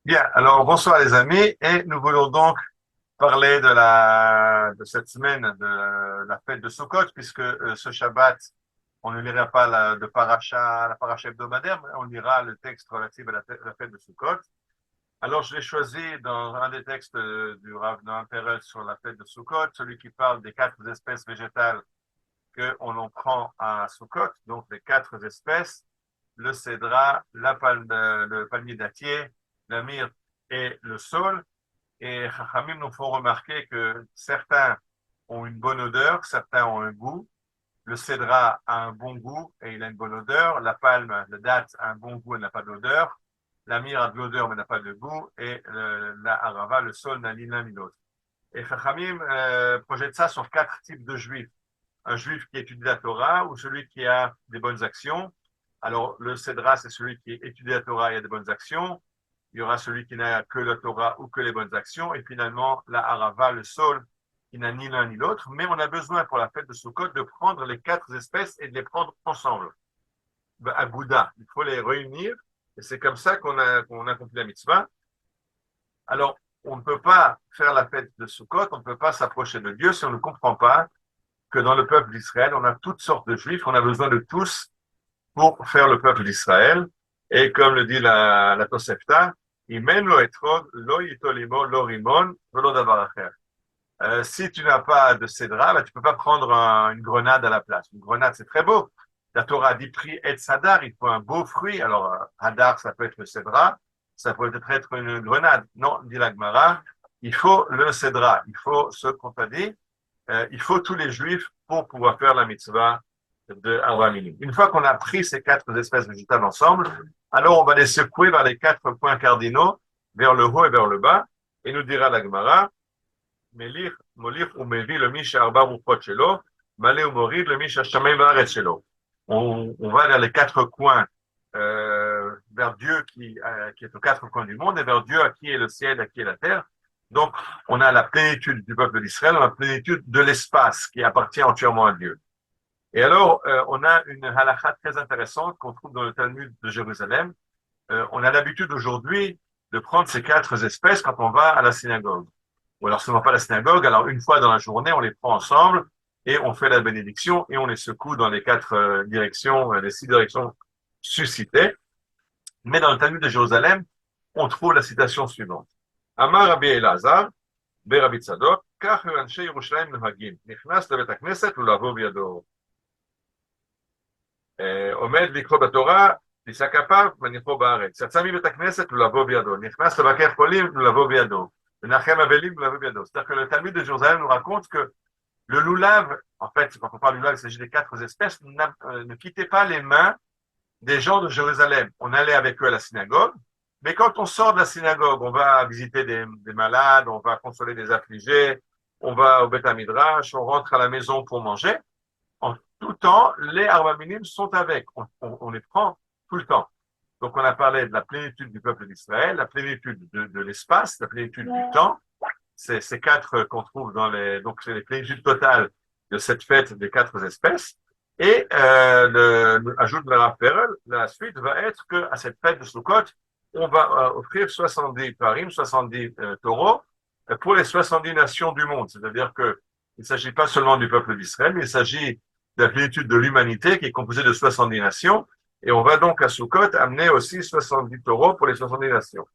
Bien, alors bonsoir les amis, et nous voulons donc parler de cette semaine de la fête de Sukkot, puisque ce Shabbat, on ne lira pas la paracha hebdomadaire, mais on lira le texte relatif à la fête de Sukkot. Alors je l'ai choisi dans un des textes du Rav Noam Perez sur la fête de Sukkot, celui qui parle des quatre espèces végétales qu'on en prend à Sukkot, donc les quatre espèces, le cédra, le palmier dattier, la myrte et le saule. Et Chachamim nous font remarquer que certains ont une bonne odeur, certains ont un goût. Le cédra a un bon goût et il a une bonne odeur. La palme, le date a un bon goût et n'a pas d'odeur. La myrrhe a de l'odeur mais n'a pas de goût. Et la harava, le saule, n'a ni l'un ni l'autre. Et Chachamim projette ça sur quatre types de juifs. Un juif qui étudie la Torah ou celui qui a des bonnes actions. Alors, le cédra, c'est celui qui étudie la Torah et a des bonnes actions. Il y aura celui qui n'a que la Torah ou que les bonnes actions. Et finalement, la harava, le saule, qui n'a ni l'un ni l'autre. Mais on a besoin pour la fête de Sukkot de prendre les quatre espèces et de les prendre ensemble. À Gouda, il faut les réunir. Et c'est comme ça qu'on accomplit la mitzvah. Alors, on ne peut pas faire la fête de Sukkot, on ne peut pas s'approcher de Dieu si on ne comprend pas que dans le peuple d'Israël, on a toutes sortes de juifs, on a besoin de tous pour faire le peuple d'Israël. Et comme le dit la Tosefta, Imen lo etrog, lo yitolimo, lo rimon, velo davar acher. Si tu n'as pas de cédra, bah, tu peux pas prendre une grenade à la place. Une grenade, c'est très beau. La Torah dit pris et sadar, il faut un beau fruit. Alors, hadar, ça peut être le cédra, ça peut peut-être être une grenade. Non, dit la Gemara, il faut le cédra, il faut ce qu'on t'a dit, il faut tous les juifs pour pouvoir faire la mitzvah de Arba Minim. Une fois qu'on a pris ces quatre espèces végétales ensemble, alors on va les secouer vers les quatre points cardinaux, vers le haut et vers le bas, et nous dira la Gemara, Melir, Molir ou Mevi le Misha Arba Ruchot Shelo, Malé ou Morid le Misha Shamayim Vaaretz Shelo. On va vers les quatre coins, vers Dieu qui est aux quatre coins du monde, et vers Dieu à qui est le ciel, à qui est la terre. Donc, on a la plénitude du peuple d'Israël, on a la plénitude de l'espace qui appartient entièrement à Dieu. Et alors, on a une halakha très intéressante qu'on trouve dans le Talmud de Jérusalem. On a l'habitude aujourd'hui de prendre ces quatre espèces quand on va à la synagogue. Ou alors, si on ne va pas à la synagogue, alors une fois dans la journée, on les prend ensemble et on fait la bénédiction et on les secoue dans les quatre directions, les six directions suscitées. Mais dans le Talmud de Jérusalem, on trouve la citation suivante. Amar Rabbi Elazar, ברבי צדוק, כך אנשי ירושלים נוהגים, נכנס לבית הכנסת ולבוא בידו. עומד לקרוא בתורה, תישא כפיו מניחו בארץ. יצא מבית הכנסת ולבוא בידו, נכנס לבקר חולים ולבוא בידו, ונחם אבלים ולבוא בידו. C'est-à-dire que le Talmud de Jérusalem nous raconte que le loulav, en fait, quand on parle du loulav, il s'agit des quatre espèces, ne quittez pas les mains des gens de Jérusalem. On allait avec eux à la synagogue, mais quand on sort de la synagogue, on va visiter des malades, on va consoler des affligés, on va au Beth Midrash, on rentre à la maison pour manger. En tout temps, les Arba Minim sont avec. On les prend tout le temps. Donc, on a parlé de la plénitude du peuple d'Israël, la plénitude de l'espace, la plénitude du temps. C'est ces quatre qu'on trouve donc c'est les plénitudes totales de cette fête des quatre espèces. Et ajoute le Rav Perel, la suite va être que à cette fête de Sukkot, on va offrir 70 parim, 70 taureaux pour les 70 nations du monde. C'est-à-dire que il ne s'agit pas seulement du peuple d'Israël, mais il s'agit de la plénitude de l'humanité qui est composée de 70 nations. Et on va donc à Sukkot amener aussi 70 taureaux pour les 70 nations.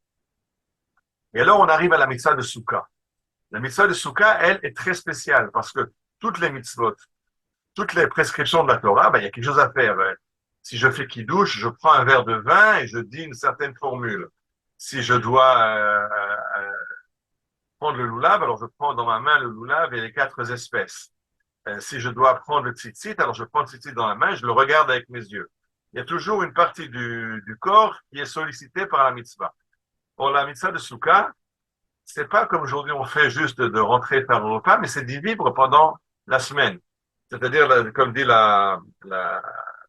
Et alors on arrive à la mitzvah de Sukkah. La mitzvah de Sukkah, elle, est très spéciale parce que toutes les mitzvot, toutes les prescriptions de la Torah, il y a quelque chose à faire. Si je fais kiddush, je prends un verre de vin et je dis une certaine formule. Si je dois prendre le loulav, alors je prends dans ma main le loulav et les quatre espèces. Si je dois prendre le tzitzit, alors je prends le tzitzit dans la main et je le regarde avec mes yeux. Il y a toujours une partie du corps qui est sollicitée par la mitzvah. Pour la mitzvah de Sukkah, c'est pas comme aujourd'hui on fait juste de rentrer faire le repas, mais c'est d'y vivre pendant la semaine. C'est-à-dire, comme dit la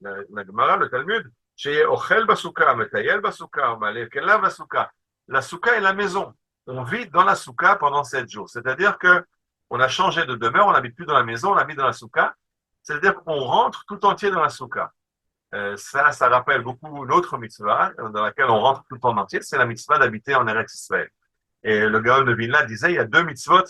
Gemara, le Talmud, chez Ochel Basuka, Metayel Basuka, Malel Kelav Basuka. La Souka est la maison. On vit dans la Souka pendant 7 jours. C'est-à-dire que on a changé de demeure, on n'habite plus dans la maison, on habite dans la Souka. C'est-à-dire qu'on rentre tout entier dans la Souka. Ça rappelle beaucoup l'autre mitzvah dans laquelle on rentre tout en entier, c'est la mitzvah d'habiter en Eretz Israël. Et le Gaon de Vilna disait, il y a deux mitzvot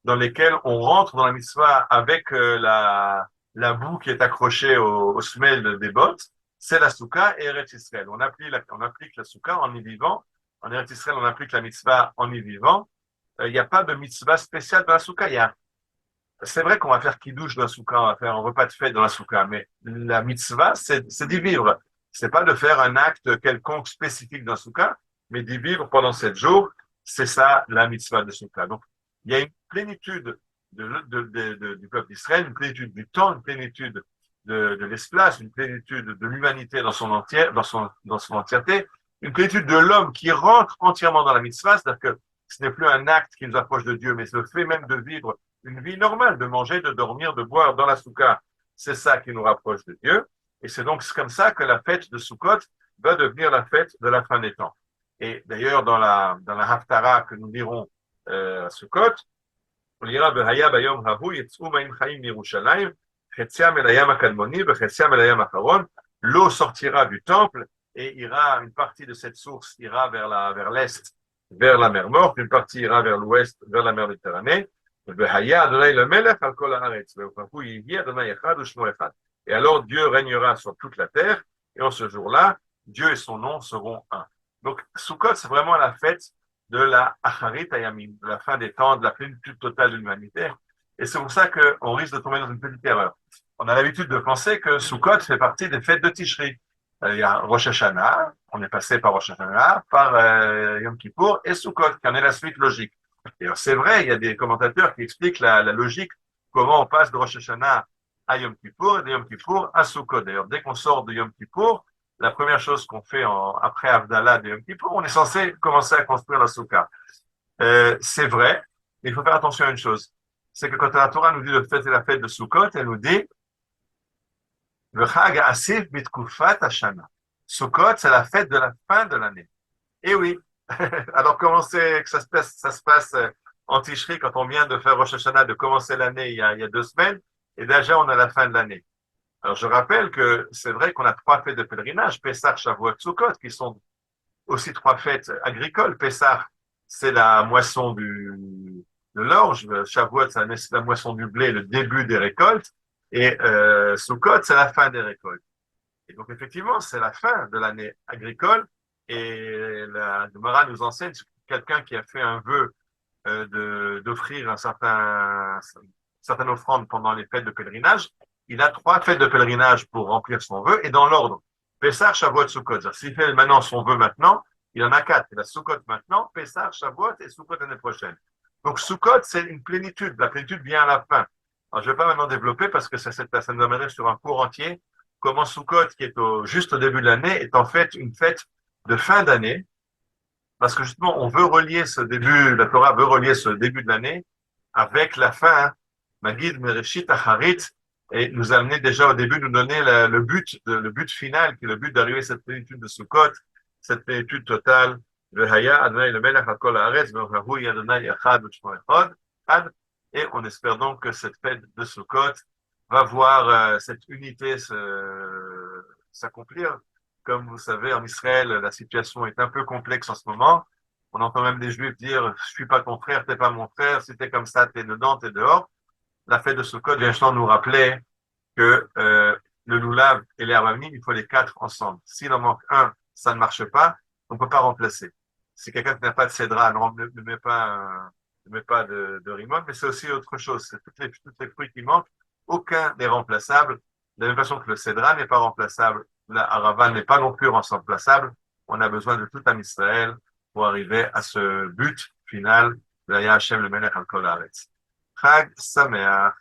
dans lesquels on rentre dans la mitzvah avec la boue qui est accrochée au semelle des bottes, c'est la souka et Eretz Israël. On applique la souka en y vivant. En Eretz Israël, on applique la mitzvah en y vivant. Il n'y a pas de mitzvah spéciale dans la souka. C'est vrai qu'on va faire kiddush dans la souka, on va faire un repas de fête dans la souka, mais la mitzvah, c'est d'y vivre. C'est pas de faire un acte quelconque spécifique dans la souka, mais d'y vivre pendant 7 jours. C'est ça, la mitzvah de souka. Donc, il y a une plénitude du peuple d'Israël, une plénitude du temps, une plénitude de l'espace, une plénitude de l'humanité dans son entièreté, une plénitude de l'homme qui rentre entièrement dans la mitzvah, c'est-à-dire que ce n'est plus un acte qui nous approche de Dieu, mais c'est le fait même de vivre une vie normale, de manger, de dormir, de boire dans la soukha. C'est ça qui nous rapproche de Dieu. Et c'est donc comme ça que la fête de Sukkot va devenir la fête de la fin des temps. Et d'ailleurs, dans la Haftara que nous lirons à Sukkot, on lira V'haya bayom hahu yitz'u ma'im chaim Yerushalayim, chetziam el hayam hakadmoni, v'chetziam el hayam hacharon. L'eau sortira du temple et une partie de cette source ira vers l'est, vers la mer Morte, une partie ira vers l'ouest, vers la mer Méditerranée. Et alors Dieu régnera sur toute la terre, et en ce jour-là, Dieu et son nom seront un. Donc, Sukkot, c'est vraiment la fête de la Acharit Hayamim, de la fin des temps, de la plénitude totale de l'humanité. Et c'est pour ça qu'on risque de tomber dans une petite erreur. On a l'habitude de penser que Sukkot fait partie des fêtes de Tishri. Il y a Rosh Hashanah, on est passé par Rosh Hashanah, par Yom Kippour et Sukkot, qui en est la suite logique. Et c'est vrai, il y a des commentateurs qui expliquent la logique, comment on passe de Rosh Hashanah à Yom Kippour et de Yom Kippour à Sukkot. D'ailleurs, dès qu'on sort de Yom Kippour, la première chose qu'on fait après Havdalah de Yom Kippour, on est censé commencer à construire la Soukha. C'est vrai, mais il faut faire attention à une chose. C'est que quand la Torah nous dit de fêter la fête de Sukkot, elle nous dit V'chag asif bitkufat hashana. Sukkot, c'est la fête de la fin de l'année. Et oui. Alors, comment c'est que ça se passe en Tishri quand on vient de faire Rosh Hashanah, de commencer l'année il y a 2 semaines, et déjà on a la fin de l'année. Alors, je rappelle que c'est vrai qu'on a 3 fêtes de pèlerinage, Pessah, Shavuot, Sukkot, qui sont aussi 3 fêtes agricoles. Pessah, c'est la moisson de l'orge. Shavuot, c'est la moisson du blé, le début des récoltes. Et Sukkot, c'est la fin des récoltes. Et donc, effectivement, c'est la fin de l'année agricole. Et la Gemara nous enseigne que quelqu'un qui a fait un vœu d'offrir certaine offrande pendant les fêtes de pèlerinage, il a 3 fêtes de pèlerinage pour remplir son vœu, et dans l'ordre. Pessah, Shavuot, Sukkot. S'il fait maintenant son vœu maintenant, il en a 4. Il a Sukkot maintenant, Pessah, Shavuot et Sukkot l'année prochaine. Donc Sukkot, c'est une plénitude. La plénitude vient à la fin. Alors, je ne vais pas maintenant développer parce que ça nous amènerait sur un cours entier. Comment Sukkot, qui est juste au début de l'année, est en fait une fête de fin d'année, parce que justement, la Torah veut relier ce début de l'année avec la fin, Magid Mereshit Acharit, et nous amener déjà au début, nous donner le but final, qui est le but d'arriver à cette plénitude de Sukkot, cette plénitude totale, et on espère donc que cette fête de Sukkot va voir cette unité s'accomplir. Comme vous savez, en Israël, la situation est un peu complexe en ce moment. On entend même des Juifs dire « Je suis pas ton frère, t'es pas mon frère. Si t'es comme ça, t'es dedans, t'es dehors. » La fête de Sukkot vient justement nous rappeler que le loulav et l'herbe à il faut les 4 ensemble. S'il en manque un, ça ne marche pas. On ne peut pas remplacer. Si quelqu'un qui n'a pas de cédra, ne met pas de rimon, mais c'est aussi autre chose. C'est tous les fruits qui manquent. Aucun n'est remplaçable. De la même façon que le cédra n'est pas remplaçable, la harava n'est pas non plus remplaçable. On a besoin de tout un Israël pour arriver à ce but final de Hashem le Melech al Kol Haaretz. Chag Sameach.